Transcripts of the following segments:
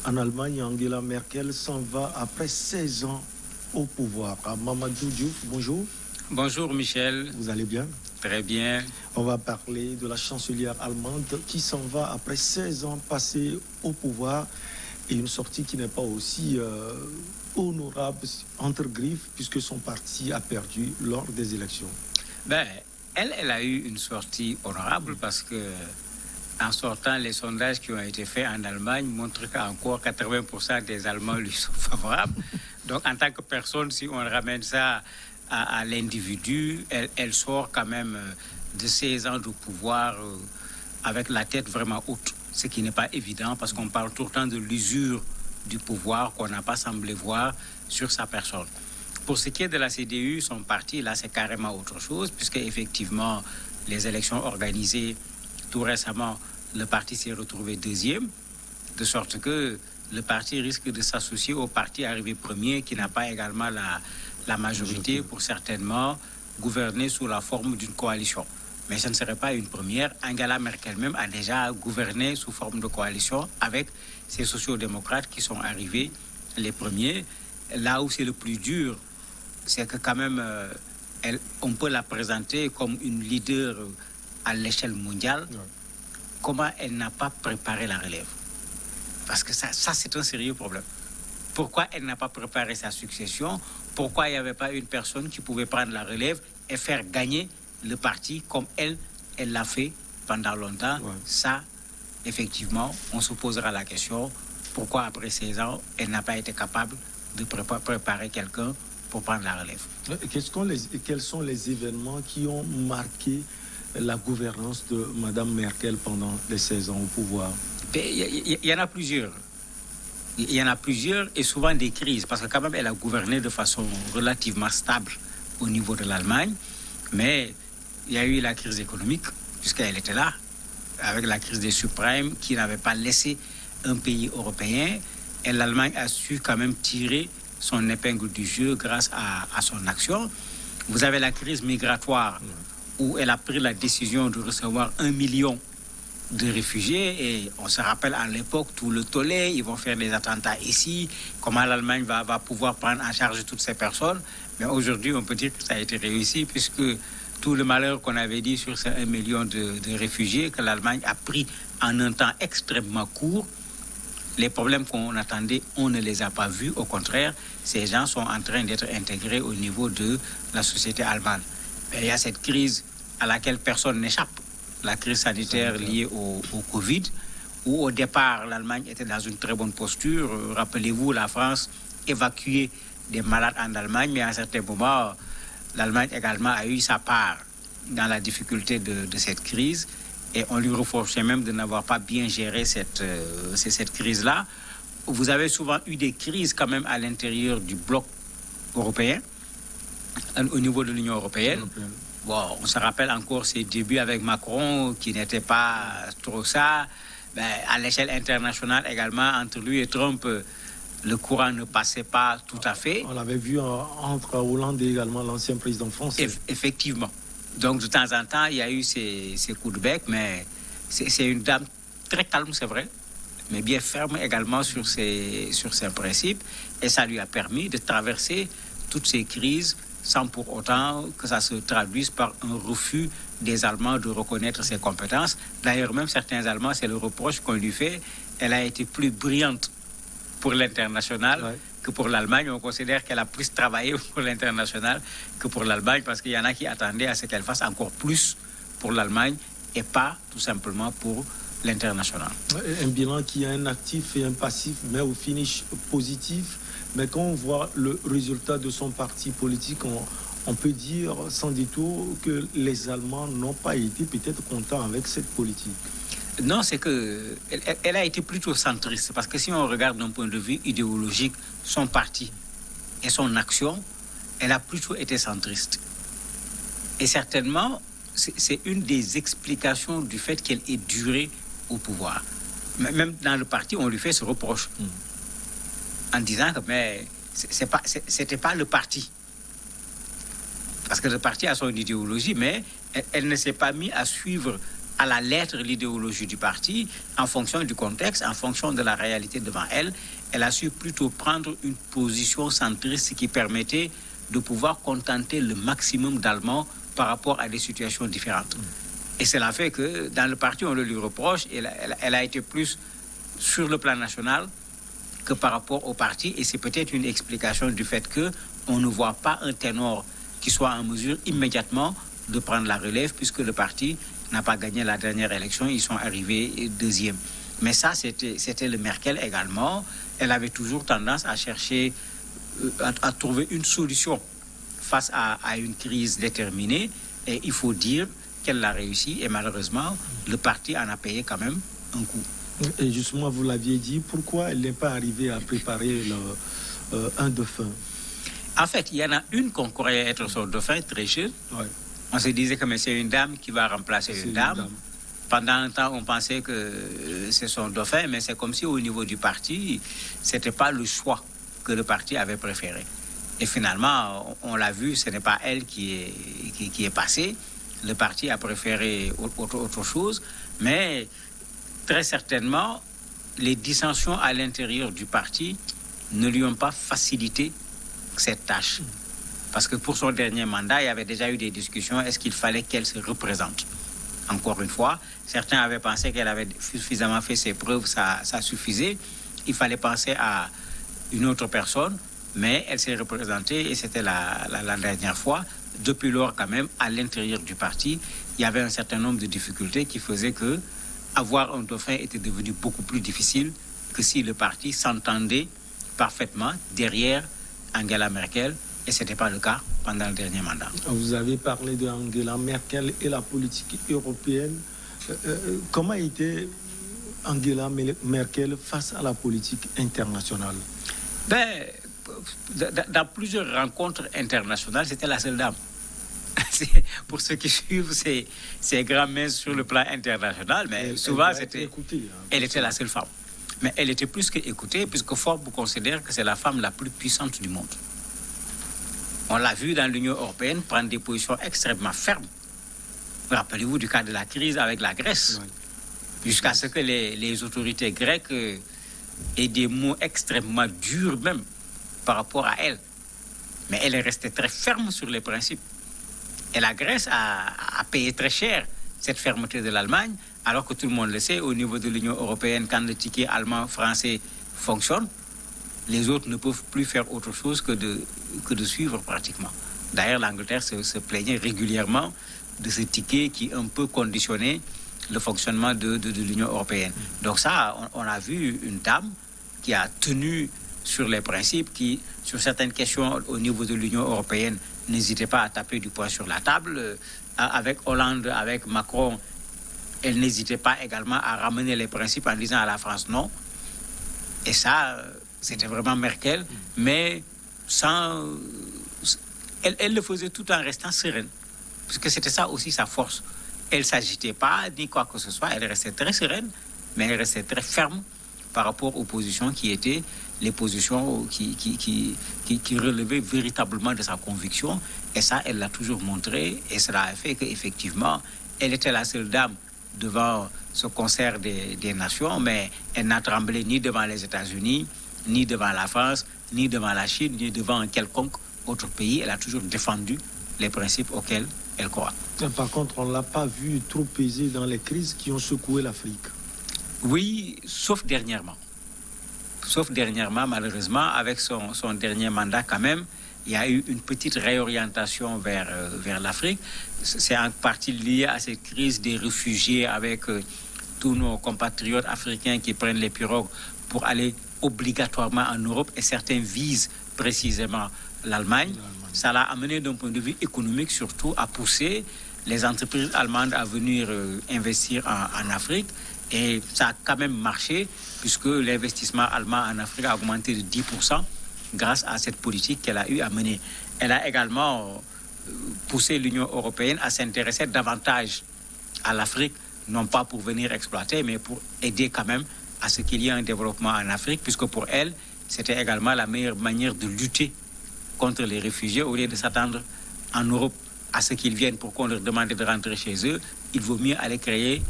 En Allemagne, Angela Merkel s'en va après 16 ans au pouvoir. Mamadou Diouf, bonjour. Bonjour Michel. Vous allez bien? Très bien. On va parler de la chancelière allemande qui s'en va après 16 ans passés au pouvoir et une sortie qui n'est pas aussi honorable entre griffes puisque son parti a perdu lors des élections. Elle a eu une sortie honorable parce que en sortant, les sondages qui ont été faits en Allemagne montrent qu'encore 80% des Allemands lui sont favorables. Donc, en tant que personne, si on ramène ça à l'individu, elle sort quand même de 16 ans de pouvoir avec la tête vraiment haute, ce qui n'est pas évident parce qu'on parle tout le temps de l'usure du pouvoir qu'on n'a pas semblé voir sur sa personne. Pour ce qui est de la CDU, son parti, là, c'est carrément autre chose, puisque effectivement, les élections organisées tout récemment, le parti s'est retrouvé deuxième, de sorte que le parti risque de s'associer au parti arrivé premier, qui n'a pas également la majorité pour certainement gouverner sous la forme d'une coalition. Mais ce ne serait pas une première. Angela Merkel même a déjà gouverné sous forme de coalition avec ces sociaux-démocrates qui sont arrivés les premiers. Là où c'est le plus dur, c'est que quand même, on peut la présenter comme une leader à l'échelle mondiale. Ouais. Comment elle n'a pas préparé la relève? Parce que ça c'est un sérieux problème. Pourquoi elle n'a pas préparé sa succession? Pourquoi il n'y avait pas une personne qui pouvait prendre la relève et faire gagner le parti comme elle l'a fait pendant longtemps? Ouais. Ça, effectivement, on se posera la question. Pourquoi après 16 ans, elle n'a pas été capable de préparer quelqu'un pour prendre la relève? Quels sont les événements qui ont marqué la gouvernance de Mme Merkel pendant les 16 ans au pouvoir? Il y en a plusieurs. Il y en a plusieurs et souvent des crises, parce que quand même elle a gouverné de façon relativement stable au niveau de l'Allemagne, mais il y a eu la crise économique, puisqu'elle était là, avec la crise des subprimes qui n'avait pas laissé un pays européen, et l'Allemagne a su quand même tirer son épingle du jeu grâce à son action. Vous avez la crise migratoire, où elle a pris la décision de recevoir 1 million de réfugiés, et on se rappelle à l'époque tout le tollé, ils vont faire des attentats ici, comment l'Allemagne va pouvoir prendre en charge toutes ces personnes. Mais aujourd'hui, on peut dire que ça a été réussi, puisque tout le malheur qu'on avait dit sur ces 1 million de réfugiés que l'Allemagne a pris en un temps extrêmement court, les problèmes qu'on attendait, on ne les a pas vus. Au contraire, ces gens sont en train d'être intégrés au niveau de la société allemande. Mais il y a cette crise à laquelle personne n'échappe, la crise sanitaire liée au Covid, où au départ, l'Allemagne était dans une très bonne posture. Rappelez-vous, la France évacuait des malades en Allemagne, mais à un certain moment, l'Allemagne également a eu sa part dans la difficulté de cette crise, et on lui reprochait même de n'avoir pas bien géré cette crise-là. Vous avez souvent eu des crises quand même à l'intérieur du bloc européen, au niveau de l'Union européenne. Bon, on se rappelle encore ses débuts avec Macron, qui n'était pas trop ça. À l'échelle internationale également, entre lui et Trump, le courant ne passait pas tout à fait. On l'avait vu entre Hollande et également l'ancien président français. Effectivement. Donc, de temps en temps, il y a eu ces coups de bec, mais c'est une dame très calme, c'est vrai, mais bien ferme également sur ses principes. Et ça lui a permis de traverser toutes ces crises sans pour autant que ça se traduise par un refus des Allemands de reconnaître ses compétences. D'ailleurs, même certains Allemands, c'est le reproche qu'on lui fait. Elle a été plus brillante pour l'international que pour l'Allemagne. On considère qu'elle a plus travaillé pour l'international que pour l'Allemagne, parce qu'il y en a qui attendaient à ce qu'elle fasse encore plus pour l'Allemagne et pas tout simplement pour l'international. Un bilan qui a un actif et un passif, mais au finish positif. Mais quand on voit le résultat de son parti politique, on peut dire sans détour que les Allemands n'ont pas été peut-être contents avec cette politique. Non, c'est qu'elle a été plutôt centriste, parce que si on regarde d'un point de vue idéologique son parti et son action, elle a plutôt été centriste. Et certainement, c'est une des explications du fait qu'elle ait duré au pouvoir. Même dans le parti, on lui fait ce reproche. En disant que c'était pas le parti. Parce que le parti a son idéologie, mais elle ne s'est pas mise à suivre à la lettre l'idéologie du parti, en fonction du contexte, en fonction de la réalité devant elle. Elle a su plutôt prendre une position centriste qui permettait de pouvoir contenter le maximum d'Allemands par rapport à des situations différentes. Et cela fait que dans le parti, on le lui reproche, elle a été plus sur le plan national que par rapport au parti. Et c'est peut-être une explication du fait qu'on ne voit pas un ténor qui soit en mesure immédiatement de prendre la relève, puisque le parti n'a pas gagné la dernière élection, ils sont arrivés deuxième. Mais ça, c'était le Merkel également. Elle avait toujours tendance à chercher, à trouver une solution face à une crise déterminée. Et il faut dire qu'elle l'a réussi. Et malheureusement, le parti en a payé quand même un coup. Et justement, vous l'aviez dit, pourquoi elle n'est pas arrivée à préparer un dauphin? En fait, il y en a une qu'on croyait être son dauphin, très jeune. Ouais. On se disait que c'est une dame qui va remplacer une dame. Pendant un temps, on pensait que c'est son dauphin, mais c'est comme si au niveau du parti, ce n'était pas le choix que le parti avait préféré. Et finalement, on l'a vu, ce n'est pas elle qui est passée. Le parti a préféré autre chose, mais très certainement, les dissensions à l'intérieur du parti ne lui ont pas facilité cette tâche. Parce que pour son dernier mandat, il y avait déjà eu des discussions. Est-ce qu'il fallait qu'elle se représente? Encore une fois, certains avaient pensé qu'elle avait suffisamment fait ses preuves, ça suffisait. Il fallait penser à une autre personne, mais elle s'est représentée et c'était la dernière fois. Depuis lors, quand même, à l'intérieur du parti, il y avait un certain nombre de difficultés qui faisaient que avoir un dauphin était devenu beaucoup plus difficile que si le parti s'entendait parfaitement derrière Angela Merkel. Et ce n'était pas le cas pendant le dernier mandat. Vous avez parlé de Angela Merkel et la politique européenne. Comment était Angela Merkel face à la politique internationale? Dans plusieurs rencontres internationales, c'était la seule dame. Pour ceux qui suivent ces grands messes sur le plan international, mais souvent elle était la seule femme. Mais elle était plus qu'écoutée, puisque Forbes considère que c'est la femme la plus puissante du monde. On l'a vu dans l'Union européenne prendre des positions extrêmement fermes. Rappelez-vous du cas de la crise avec la Grèce, jusqu'à ce que les autorités grecques aient des mots extrêmement durs même par rapport à elle. Mais elle est restée très ferme sur les principes. Et la Grèce a payé très cher cette fermeté de l'Allemagne, alors que tout le monde le sait, au niveau de l'Union européenne, quand le ticket allemand-français fonctionne, les autres ne peuvent plus faire autre chose que de suivre pratiquement. D'ailleurs, l'Angleterre se plaignait régulièrement de ce ticket qui un peu conditionnait le fonctionnement de l'Union européenne. Donc ça, on a vu une dame qui a tenu sur les principes, qui, sur certaines questions au niveau de l'Union européenne, n'hésitait pas à taper du poing sur la table. Avec Hollande, avec Macron, elle n'hésitait pas également à ramener les principes en disant à la France non. Et ça, c'était vraiment Merkel, mais sans... Elle le faisait tout en restant sereine, parce que c'était ça aussi sa force. Elle ne s'agitait pas, ni quoi que ce soit, elle restait très sereine, mais elle restait très ferme par rapport aux positions qui étaient les positions qui relevaient véritablement de sa conviction. Et ça, elle l'a toujours montré, et cela a fait qu'effectivement, elle était la seule dame devant ce concert des nations, mais elle n'a tremblé ni devant les États-Unis, ni devant la France, ni devant la Chine, ni devant un quelconque autre pays. Elle a toujours défendu les principes auxquels elle croit. Par contre, on ne l'a pas vu trop peser dans les crises qui ont secoué l'Afrique. Oui, sauf dernièrement. Sauf dernièrement, malheureusement, avec son dernier mandat quand même, il y a eu une petite réorientation vers l'Afrique. C'est en partie lié à cette crise des réfugiés avec tous nos compatriotes africains qui prennent les pirogues pour aller obligatoirement en Europe, et certains visent précisément l'Allemagne. Ça l'a amené d'un point de vue économique surtout à pousser les entreprises allemandes à venir investir en Afrique. Et ça a quand même marché, puisque l'investissement allemand en Afrique a augmenté de 10% grâce à cette politique qu'elle a eu à mener. Elle a également poussé l'Union européenne à s'intéresser davantage à l'Afrique, non pas pour venir exploiter, mais pour aider quand même à ce qu'il y ait un développement en Afrique, puisque pour elle, c'était également la meilleure manière de lutter contre les réfugiés. Au lieu de s'attendre en Europe à ce qu'ils viennent pour qu'on leur demande de rentrer chez eux, il vaut mieux aller créer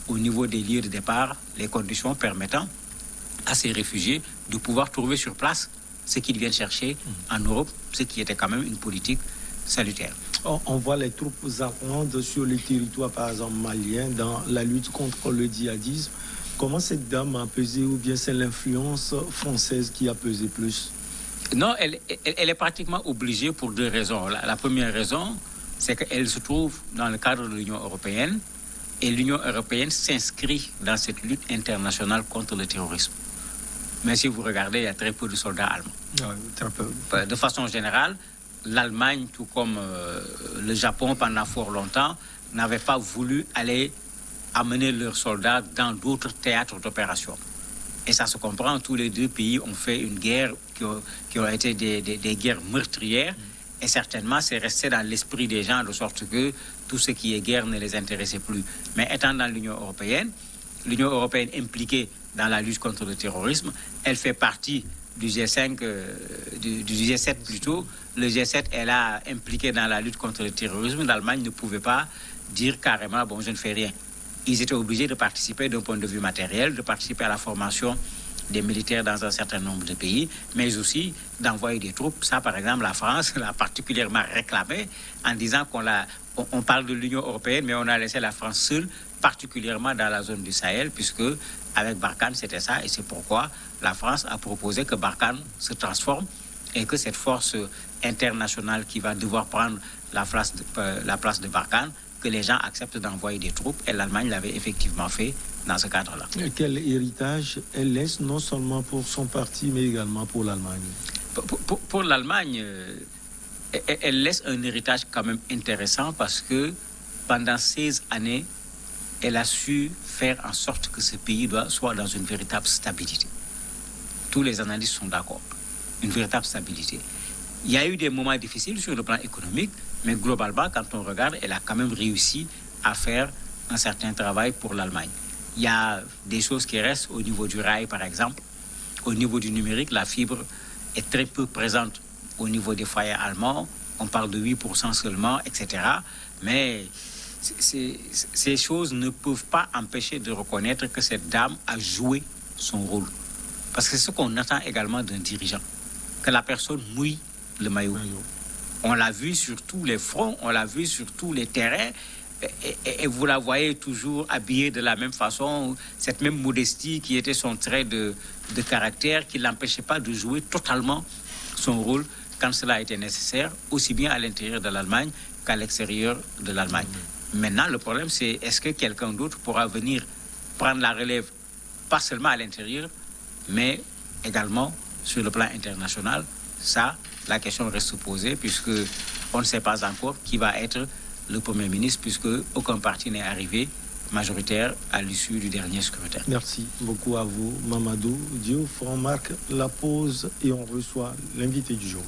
au niveau des lieux de départ les conditions permettant à ces réfugiés de pouvoir trouver sur place ce qu'ils viennent chercher en Europe, ce qui était quand même une politique salutaire. On voit les troupes allemandes sur le territoire, par exemple malien, dans la lutte contre le djihadisme. Comment cette dame a pesé, ou bien c'est l'influence française qui a pesé plus? Non, elle est pratiquement obligée pour deux raisons. La première raison, c'est qu'elle se trouve dans le cadre de l'Union européenne, et l'Union européenne s'inscrit dans cette lutte internationale contre le terrorisme. Mais si vous regardez, il y a très peu de soldats allemands. Oui, très peu. De façon générale, l'Allemagne, tout comme le Japon pendant fort longtemps, n'avait pas voulu aller amener leurs soldats dans d'autres théâtres d'opération. Et ça se comprend, tous les deux pays ont fait une guerre qui ont été des guerres meurtrières. Et certainement, c'est resté dans l'esprit des gens, de sorte que tout ce qui est guerre ne les intéressait plus. Mais étant dans l'Union européenne impliquée dans la lutte contre le terrorisme, elle fait partie du G5, du G7 plutôt. Le G7 est là impliqué dans la lutte contre le terrorisme. L'Allemagne ne pouvait pas dire carrément, bon, je ne fais rien. Ils étaient obligés de participer d'un point de vue matériel, de participer à la formation des militaires dans un certain nombre de pays, mais aussi d'envoyer des troupes. Ça, par exemple, la France l'a particulièrement réclamé en disant on parle de l'Union européenne, mais on a laissé la France seule, particulièrement dans la zone du Sahel, puisque avec Barkhane, c'était ça, et c'est pourquoi la France a proposé que Barkhane se transforme et que cette force internationale qui va devoir prendre la place de Barkhane, que les gens acceptent d'envoyer des troupes, et l'Allemagne l'avait effectivement fait dans ce cadre-là. Quel héritage elle laisse, non seulement pour son parti, mais également pour l'Allemagne? Pour l'Allemagne, elle laisse un héritage quand même intéressant, parce que pendant 16 années, elle a su faire en sorte que ce pays soit dans une véritable stabilité. Tous les analystes sont d'accord. Une véritable stabilité. Il y a eu des moments difficiles sur le plan économique, mais globalement, quand on regarde, elle a quand même réussi à faire un certain travail pour l'Allemagne. Il y a des choses qui restent au niveau du rail, par exemple. Au niveau du numérique, la fibre est très peu présente au niveau des foyers allemands. On parle de 8% seulement, etc. Mais ces choses ne peuvent pas empêcher de reconnaître que cette dame a joué son rôle. Parce que c'est ce qu'on attend également d'un dirigeant, que la personne mouille le maillot. On l'a vu sur tous les fronts, on l'a vu sur tous les terrains, et vous la voyez toujours habillée de la même façon, cette même modestie qui était son trait de caractère, qui ne l'empêchait pas de jouer totalement son rôle quand cela était nécessaire, aussi bien à l'intérieur de l'Allemagne qu'à l'extérieur de l'Allemagne. Maintenant, le problème, c'est est-ce que quelqu'un d'autre pourra venir prendre la relève, pas seulement à l'intérieur, mais également sur le plan international? Ça, la question reste posée, puisque on ne sait pas encore qui va être le Premier ministre, puisque aucun parti n'est arrivé majoritaire à l'issue du dernier scrutin. Merci beaucoup à vous, Mamadou Diouf. On marque la pause et on reçoit l'invité du jour.